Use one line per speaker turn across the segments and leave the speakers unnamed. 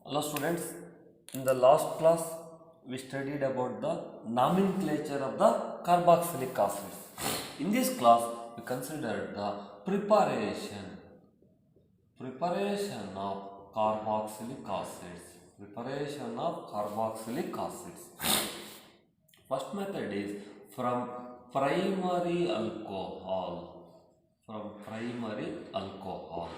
Hello students, in the last class we studied about the nomenclature of the carboxylic acids. In this class we considered the preparation of carboxylic acids. Preparation of carboxylic acids. First method is from primary alcohol. From primary alcohol.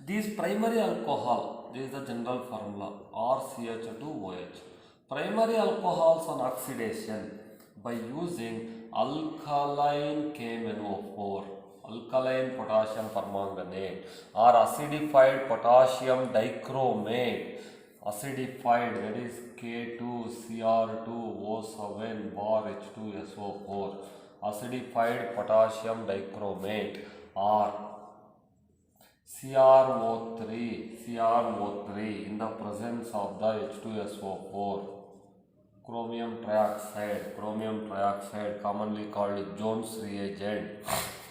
These primary alcohol, this is the general formula RCH2OH. Primary alcohols on oxidation by using alkaline KMnO4, alkaline potassium permanganate, or acidified potassium dichromate, acidified, that is K2Cr2O7 bar H2SO4, acidified potassium dichromate, or CrO3 in the presence of the H2SO4, chromium trioxide commonly called Jones reagent.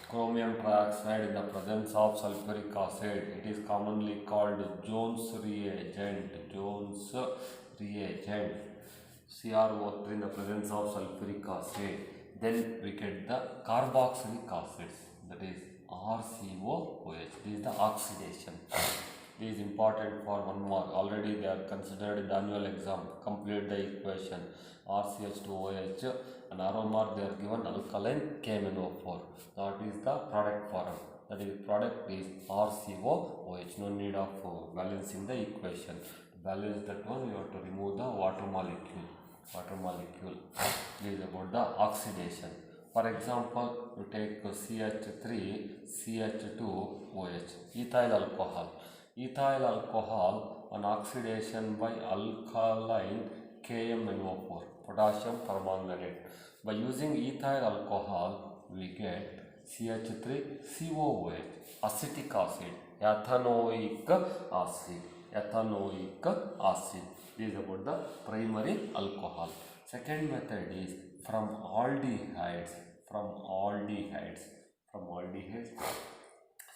Chromium trioxide in the presence of sulfuric acid, it is commonly called Jones reagent. CrO3 in the presence of sulfuric acid. Then we get the carboxylic acids, that is RCOOH. This is the oxidation. This is important for 1 mark. Already they are considered in the annual exam. Complete the equation. RCH2OH. An arrow mark they are given alkaline KMnO4. That is the product form. That is product is RCOOH. No need of balancing the equation. To balance that one, you have to remove the water molecule. This is about the oxidation. For example, you take CH3CH2OH, ethyl alcohol. Ethyl alcohol on oxidation by alkaline KMnO4, potassium permanganate. By using ethyl alcohol, we get CH3COOH, acetic acid, ethanoic acid. This is about the primary alcohol. Second method is from aldehydes.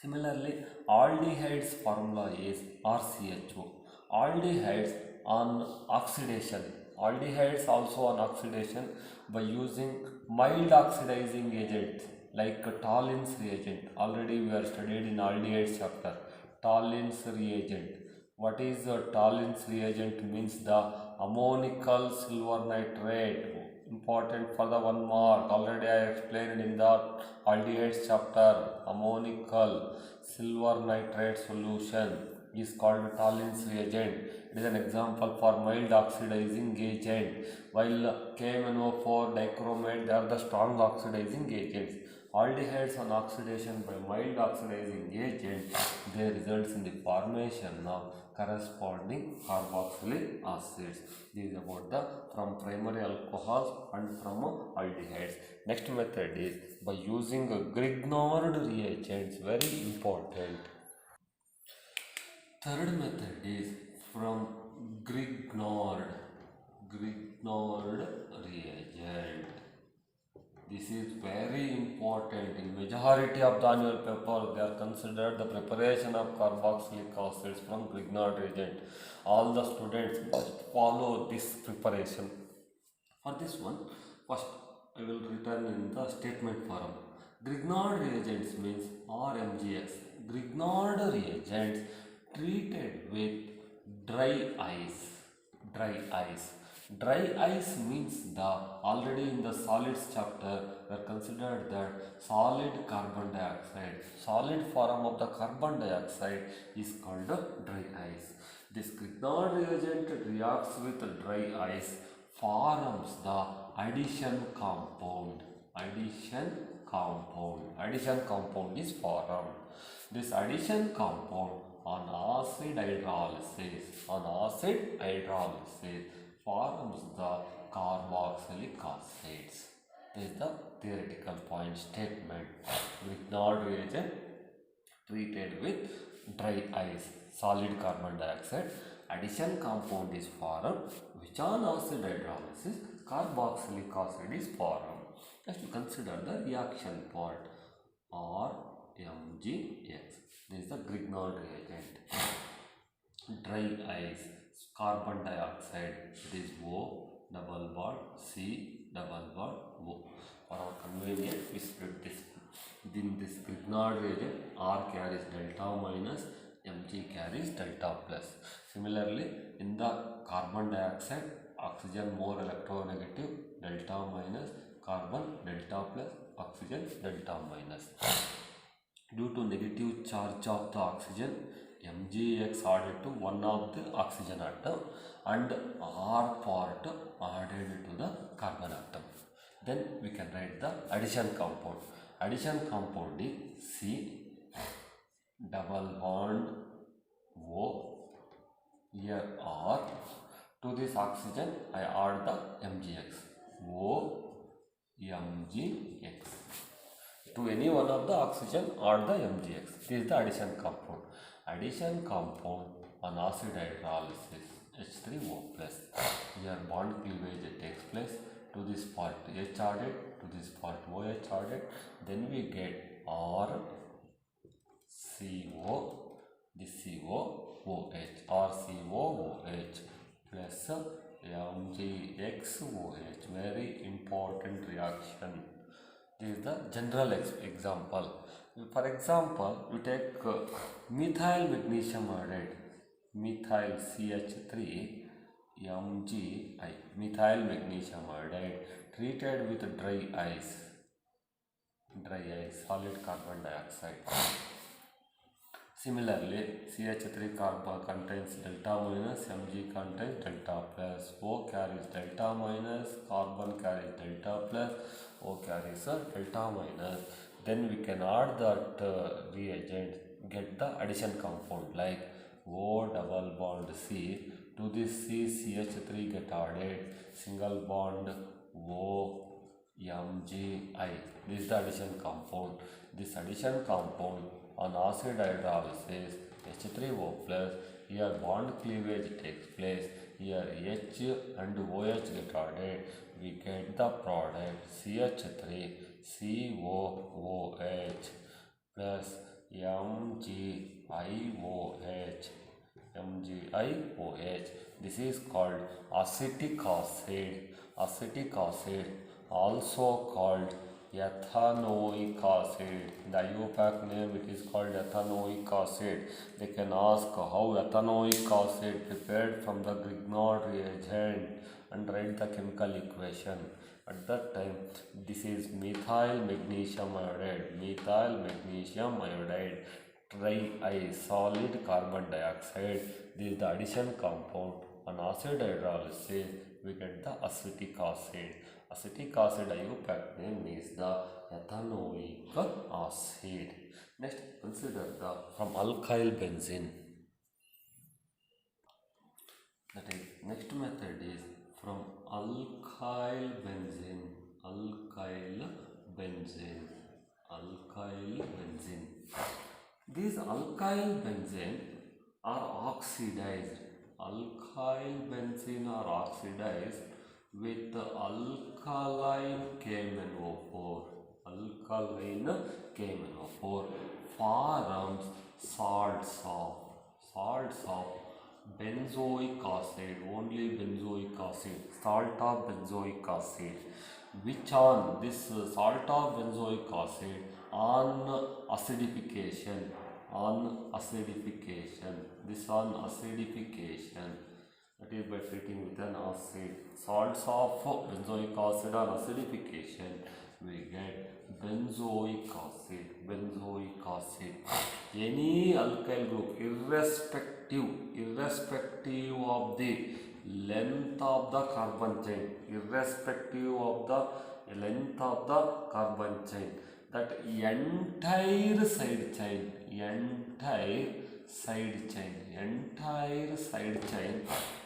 Similarly, aldehydes formula is RCHO. Aldehydes on oxidation. Aldehydes also on oxidation by using mild oxidizing agent like Tollin's reagent. Already we are studied in aldehydes chapter. Tollin's reagent. What is the Tollin's reagent? Means the ammonical silver nitrate. Important for the 1 mark. Already I explained in the aldehydes chapter. Ammonical silver nitrate solution is called Tollin's reagent. It is an example for mild oxidizing agent. While KMnO4, dichromate, they are the strong oxidizing agents. Aldehydes on oxidation by mild oxidizing agent, they results in the formation of corresponding carboxylic acids. This is about the from primary alcohols and from aldehydes. Next method is by using Grignard reagents, very important. Third method is from Grignard reagent. This is very important. In majority of the annual paper, they are considered the preparation of carboxylic acids from Grignard reagent. All the students must follow this preparation. For this one, first I will return in the statement form. Grignard reagents means RMGX. Grignard reagents treated with dry ice. Dry ice means the already in the solids chapter we are considered that solid carbon dioxide. Solid form of the carbon dioxide is called dry ice. This Grignard reagent reacts with dry ice, forms the addition compound. Addition compound is formed. This addition compound on acid hydrolysis forms the carboxylic acids. This is the theoretical point statement. Grignard reagent treated with dry ice, solid carbon dioxide, addition compound is formed, which on acid hydrolysis carboxylic acid is formed. Let's consider the reaction part. RMGX. This is the Grignard reagent. dry ice, carbon dioxide, it is O double bond C double bond O. For our convenience, we split this. In this Grignard reagent, R carries delta minus, Mg carries delta plus. Similarly, in the carbon dioxide, oxygen more electronegative, delta minus, carbon delta plus, oxygen delta minus. Due to negative charge of the oxygen, Mgx added to one of the oxygen atom and R part added to the carbon atom. Then we can write the addition compound. Addition compound is C double bond O, here R. To this oxygen I add the Mgx, O Mgx. To any one of the oxygen add the Mgx. This is the addition compound. Addition compound on acid hydrolysis H3O plus. Here bond cleavage takes place. To this part H added, to this part OH added. Then we get R CO, this CO OH, RCOOH plus MgXOH. Very important reaction. This is the general example. For example, you take methyl magnesium iodide, methyl CH3 MgI, methyl magnesium iodide treated with dry ice, solid carbon dioxide. Similarly, CH3 carbon contains delta minus, Mg contains delta plus, O carries delta minus, carbon carries delta plus, O carries a delta minus. Then we can add that reagent, get the addition compound like O double bond C. To this C, CH3 get added, single bond O Mgi. This is the addition compound. This addition compound on acid hydrolysis H3O plus, here bond cleavage takes place, here H and OH get added, we get the product CH3 COOH plus MgIOH. This is called acetic acid. Acetic acid, also called ethanoic acid. In the IUPAC name it is called ethanoic acid. They can ask how ethanoic acid prepared from the Grignard reagent and write the chemical equation. At that time, this is methyl magnesium iodide, dry ice, solid carbon dioxide. This is the addition compound. On acid hydrolysis, we get the acetic acid. Acetic acid IUPAC name is the ethanoic acid. Next, consider the from alkyl benzene. That is, next method is from alkyl benzene. These alkyl benzene are oxidized. Alkyl benzene are oxidized with alkaline KMnO4. Alkaline KMnO4 forms salts of benzoic acid, only benzoic acid, salt of benzoic acid, which on this salt of benzoic acid on acidification, that is by treating with an acid, salts of benzoic acid on acidification, we get benzoic acid. Any alkyl group, irrespective of the length of the carbon chain, that entire side chain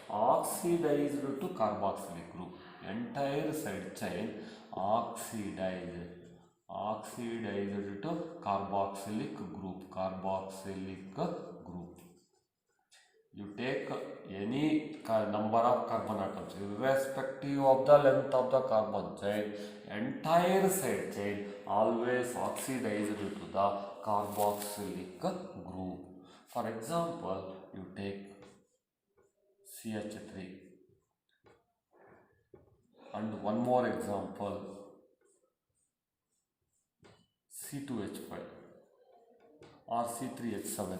oxidized to carboxylic group. Entire side chain oxidized to carboxylic group. You take any number of carbon atoms, irrespective of the length of the carbon chain, entire side chain always oxidized to the carboxylic group. For example, you take CH3. And one more example, C2H5 or C3H7.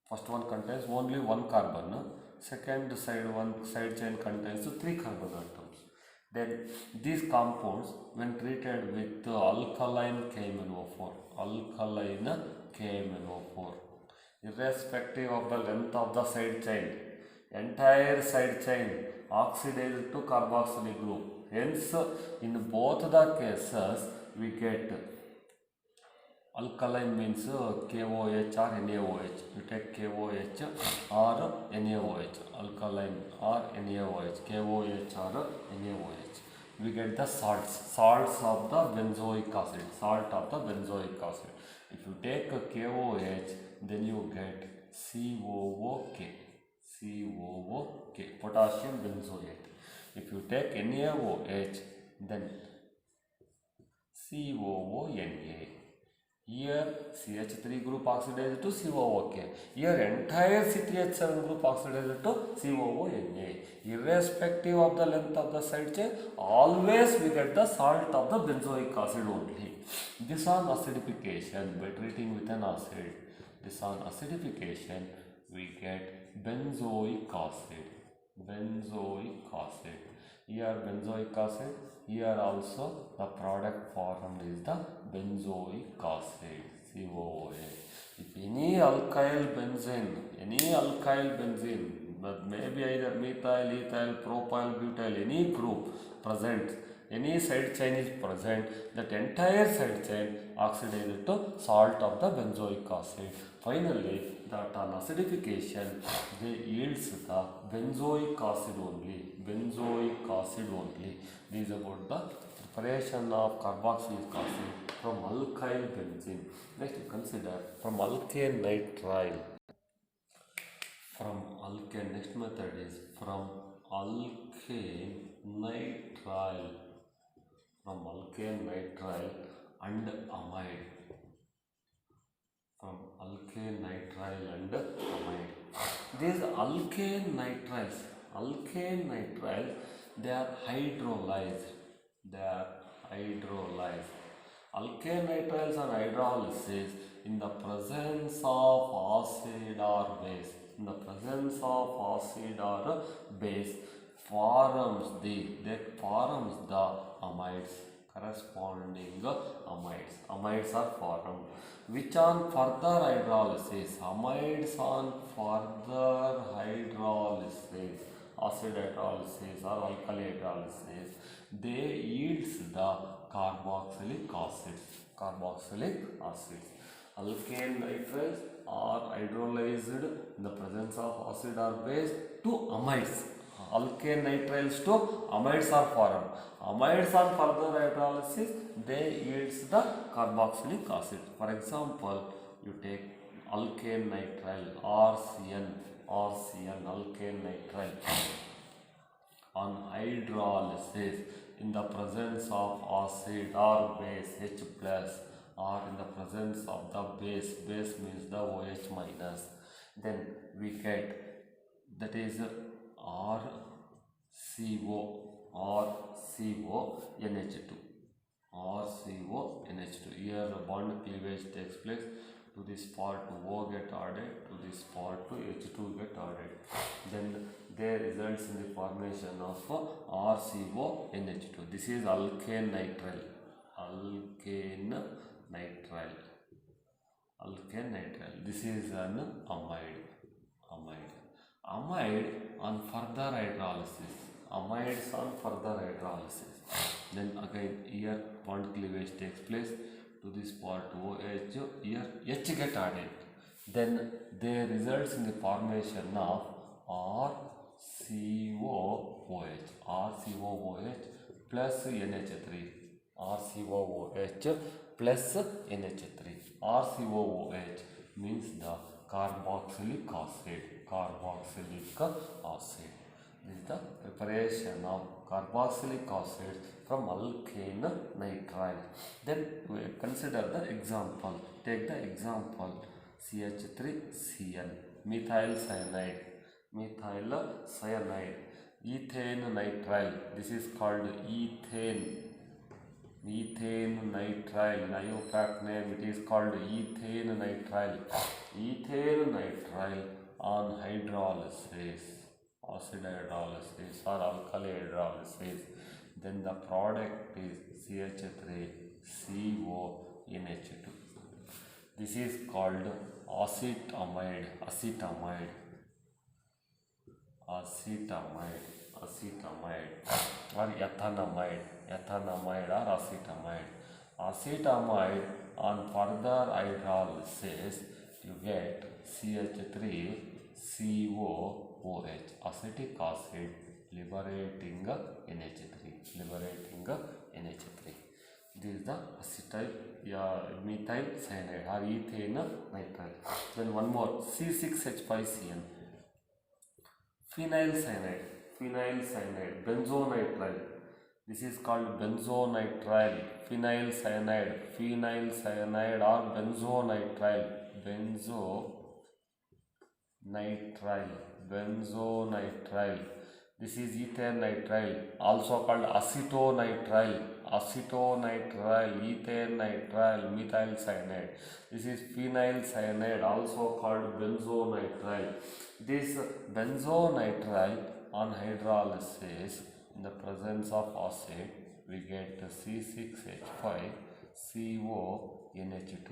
First one contains only one carbon. Second side chain contains three carbon atoms. Then these compounds, when treated with alkaline KMnO4, irrespective of the length of the side chain, entire side chain oxidized to carboxylic group. Hence, in both the cases, we get alkaline means KOH or NaOH. You take KOH or NaOH, alkaline or NaOH, KOH or NaOH. We get the salts of the benzoic acid, If you take a KOH, then you get COOK, potassium benzoate. If you take NaOH, then COONA. Here CH3 group oxidized to COOK. Here entire C3H7 group oxidized to COONA. Irrespective of the length of the side chain, always we get the salt of the benzoic acid only. This on acidification, by treating with an acid, we get benzoic acid. Here benzoic acid, here also the product formed is the benzoic acid, COOH. If any alkyl benzene, but maybe either methyl, ethyl, propyl, butyl, any group present, any side chain is present, that entire side chain oxidized to salt of the benzoic acid. Finally, that on acidification, they yields the benzoic acid only. This is about the preparation of carboxylic acid from alkyl benzene. Next, you consider from alkane nitrile. Next method is from alkane nitrile and amide. These alkane nitriles, they are hydrolyzed. Alkane nitriles on hydrolysis in the presence of acid or base, forms the amides, corresponding amides are formed, which on further hydrolysis, acid hydrolysis or alkali hydrolysis, they yields the carboxylic acids. Alkane nitriles are hydrolyzed in the presence of acid or base to amides. Alkane nitriles to amides are formed. Amides on further hydrolysis, they yields the carboxylic acid. For example, you take alkane nitrile, RCN, alkane nitrile. On hydrolysis, in the presence of acid or base H plus, or in the presence of the base means the OH minus, then we get, that is RCONH2. Here the bond cleavage takes place. To this part O get added, to this part H2 get added. Then there results in the formation of RCONH2. This is alkane nitrile. This is an amide. Amide on further hydrolysis. Then again here bond cleavage takes place. To this part OH, here H get added. Then there results in the formation of RCOOH plus NH3. RCOOH means the carboxylic acid. This is the preparation of carboxylic acid from alkane nitrile. Then we consider the example. Take the example CH3Cl, methyl cyanide, ethane nitrile, this is called ethane nitrile, in IUPAC name it is called ethane nitrile on hydrolysis, acid hydrolysis or alkali hydrolysis, then the product is CH3CONH2. This is called acetamide or ethanamide or acetamide. On further hydrolysis you get CH3COOH, acetic acid liberating NH3. This is the acetyl methyl cyanide or ethane nitrile. Then one more, C6H5Cl, phenyl cyanide, benzonitrile. This is called benzonitrile, phenyl cyanide or benzonitrile. This is ethane nitrile, also called acetonitrile, ethane nitrile, methyl cyanide. This is phenyl cyanide, also called benzonitrile. This benzonitrile on hydrolysis, in the presence of acid, we get C6H5CONH2.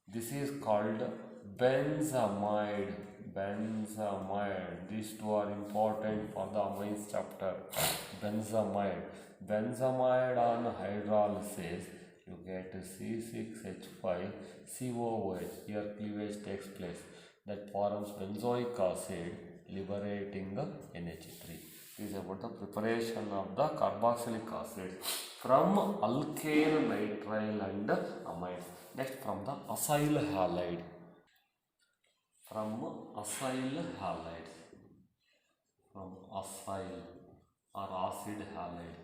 This is called benzamide. These two are important for the amines chapter. Benzamide on hydrolysis, you get C6H5COOH. Here cleavage takes place. That forms benzoic acid liberating NH3. This is about the preparation of the carboxylic acid from alkane nitrile and amide. Next, from the acyl halide. From acyl or acid halide.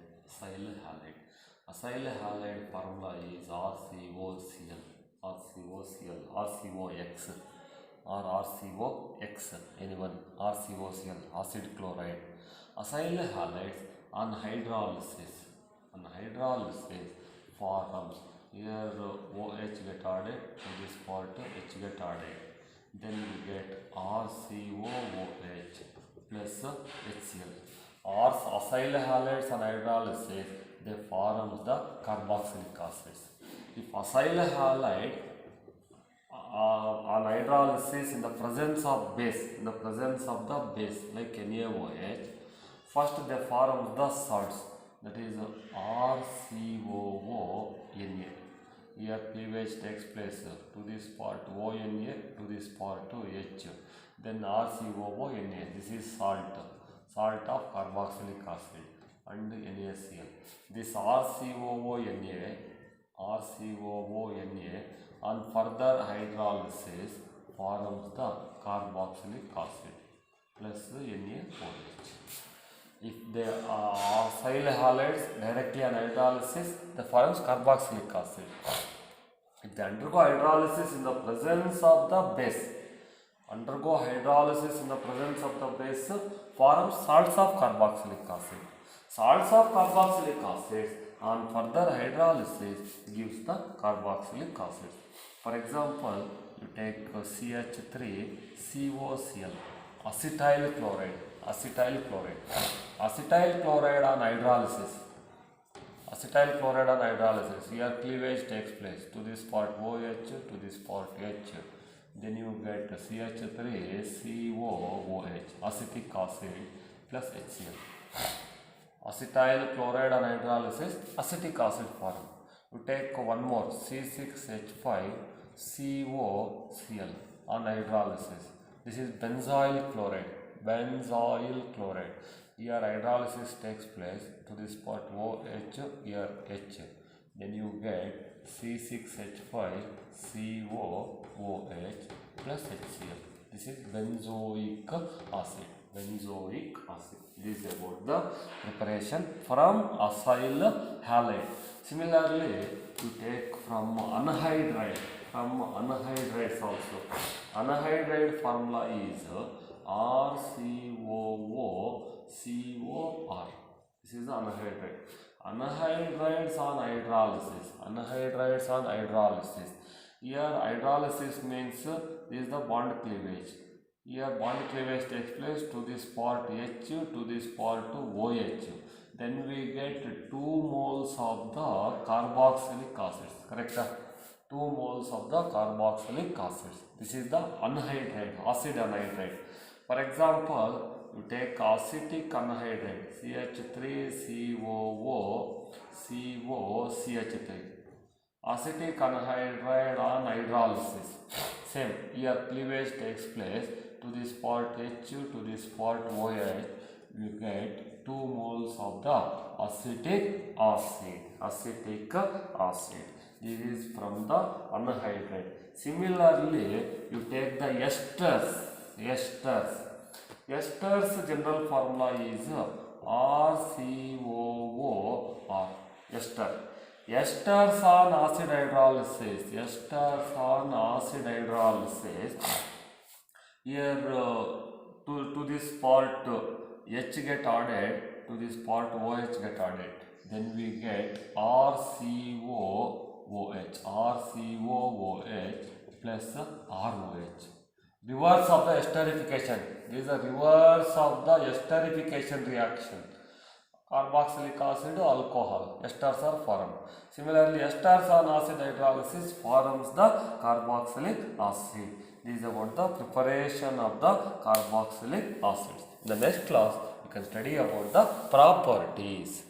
Acyl halide formula is RCOCl, RCOX or RCOX, anyone, RCOCl, acid chloride. Acyl halides on hydrolysis forms, here OH get added, to this part H get added, then we get RCOOH plus HCl. Acyl halides on hydrolysis, they form the carboxylic acids. If acyl halide on hydrolysis in the presence of the base like NaOH, first they form the salts, that is RCOONA. Here cleavage takes place to this part ONA, to this part H, then RCOONA. This is salt of carboxylic acid and NaCl. This RCOONA on further hydrolysis forms the carboxylic acid plus NaOH. If the acyl halides directly on hydrolysis, they forms carboxylic acid. If they undergo hydrolysis in the presence of the base, forms salts of carboxylic acid. Salts of carboxylic acid on further hydrolysis gives the carboxylic acid. For example, you take CH3COCl, acetyl chloride. Acetyl chloride on hydrolysis. Here cleavage takes place to this part OH, to this part H. Then you get CH3COOH, acetic acid plus HCl. Acetyl chloride on hydrolysis, acetic acid form. You take one more, C6H5COCl on hydrolysis. This is benzoyl chloride. Here hydrolysis takes place to this part OH, here H. Then you get C6H5COOH plus HCl. This is benzoic acid. This is about the preparation from acyl halide. Similarly, you take from anhydride. from anhydrides also. Anhydride formula is RCOO-COR. This is the anhydride. Anhydrides on hydrolysis. Anhydrides on hydrolysis. Here hydrolysis means this is the bond cleavage. Here bond cleavage takes place to this part H to this part to OH. Then we get 2 moles of the carboxylic acids. Correct? 2 moles of the carboxylic acids. This is the anhydride, acid anhydride. For example, you take acetic anhydride CH3COO COCH3. Acetic anhydride on hydrolysis. Same, here cleavage takes place to this part H to this part OH. You get 2 moles of the acetic acid. Acetic acid. This is from the anhydride. Similarly, you take the esters. Esters general formula is RCOOR. Ester. Esters on acid hydrolysis. Esters on acid hydrolysis. Here to this part H get added, to this part OH get added. Then we get RCOOH plus ROH. Reverse of the esterification. This is the reverse of the esterification reaction. Carboxylic acid, alcohol. Esters are formed. Similarly, esters on acid hydrolysis forms the carboxylic acid. This is about the preparation of the carboxylic acids. In the next class, we can study about the properties.